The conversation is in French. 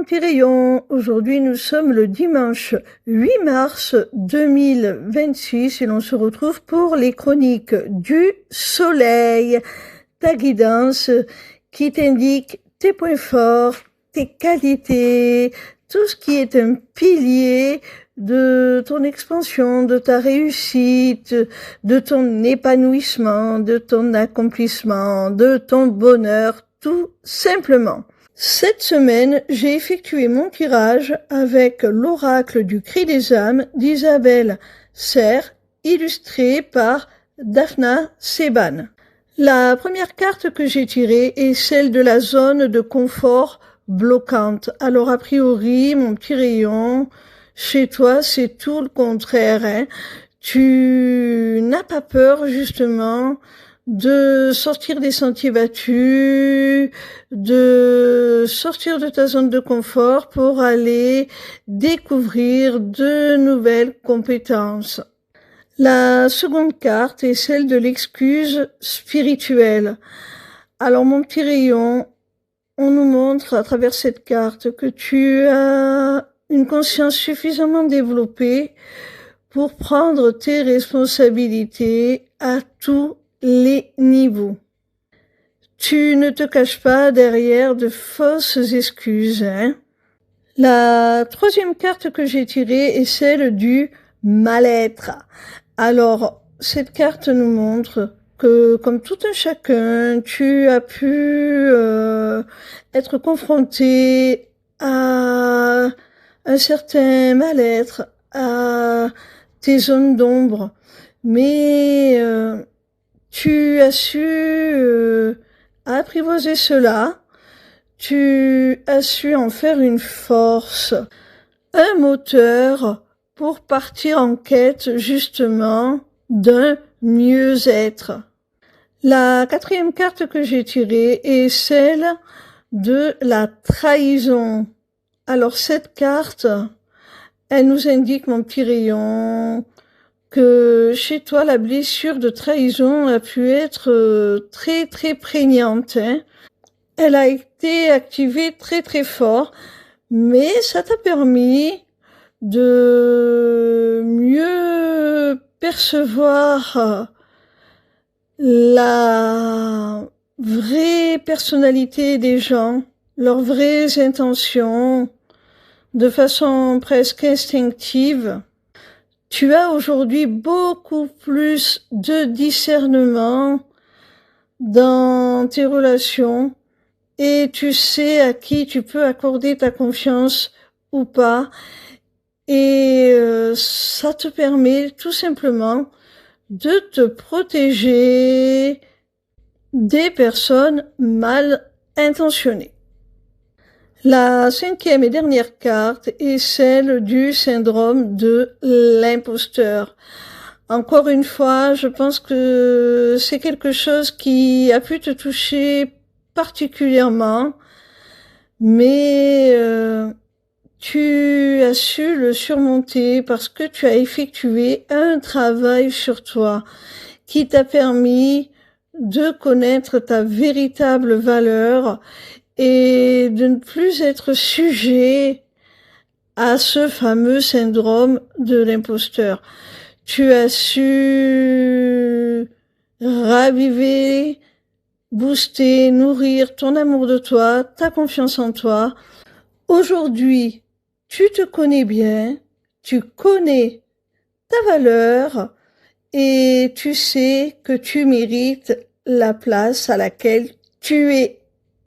mon petit rayon. Aujourd'hui, nous sommes le dimanche 8 mars 2026 et l'on se retrouve pour les chroniques du soleil. Ta guidance qui t'indique tes points forts, tes qualités, tout ce qui est un pilier de ton expansion, de ta réussite, de ton épanouissement, de ton accomplissement, de ton bonheur, tout simplement. Cette semaine, j'ai effectué mon tirage avec l'oracle du cri des âmes d'Isabelle Serre, illustré par Daphna Seban. La première carte que j'ai tirée est celle de la zone de confort bloquante. Alors a priori, mon petit rayon, chez toi, c'est tout le contraire, hein. Tu n'as pas peur, justement, de sortir des sentiers battus, de sortir de ta zone de confort pour aller découvrir de nouvelles compétences. La seconde carte est celle de l'excuse spirituelle. Alors, mon petit rayon, on nous montre à travers cette carte que tu as une conscience suffisamment développée pour prendre tes responsabilités à tous les niveaux. Tu ne te caches pas derrière de fausses excuses, hein. La troisième carte que j'ai tirée est celle du mal-être. Alors, cette carte nous montre que, comme tout un chacun, tu as pu être confronté à un certain mal-être, à tes zones d'ombre, mais tu as su apprivoiser cela, tu as su en faire une force, un moteur pour partir en quête justement d'un mieux-être. La quatrième carte que j'ai tirée est celle de la trahison. Alors cette carte, elle nous indique, mon petit rayon, que chez toi, la blessure de trahison a pu être très très prégnante, hein. Elle a été activée très très fort, mais ça t'a permis de mieux percevoir la vraie personnalité des gens, leurs vraies intentions, de façon presque instinctive. Tu as aujourd'hui beaucoup plus de discernement dans tes relations et tu sais à qui tu peux accorder ta confiance ou pas. Et ça te permet tout simplement de te protéger des personnes mal intentionnées. La cinquième et dernière carte est celle du syndrome de l'imposteur. Encore une fois, je pense que c'est quelque chose qui a pu te toucher particulièrement, mais tu as su le surmonter parce que tu as effectué un travail sur toi qui t'a permis de connaître ta véritable valeur et de ne plus être sujet à ce fameux syndrome de l'imposteur. Tu as su raviver, booster, nourrir ton amour de toi, ta confiance en toi. Aujourd'hui, tu te connais bien, tu connais ta valeur et tu sais que tu mérites la place à laquelle tu es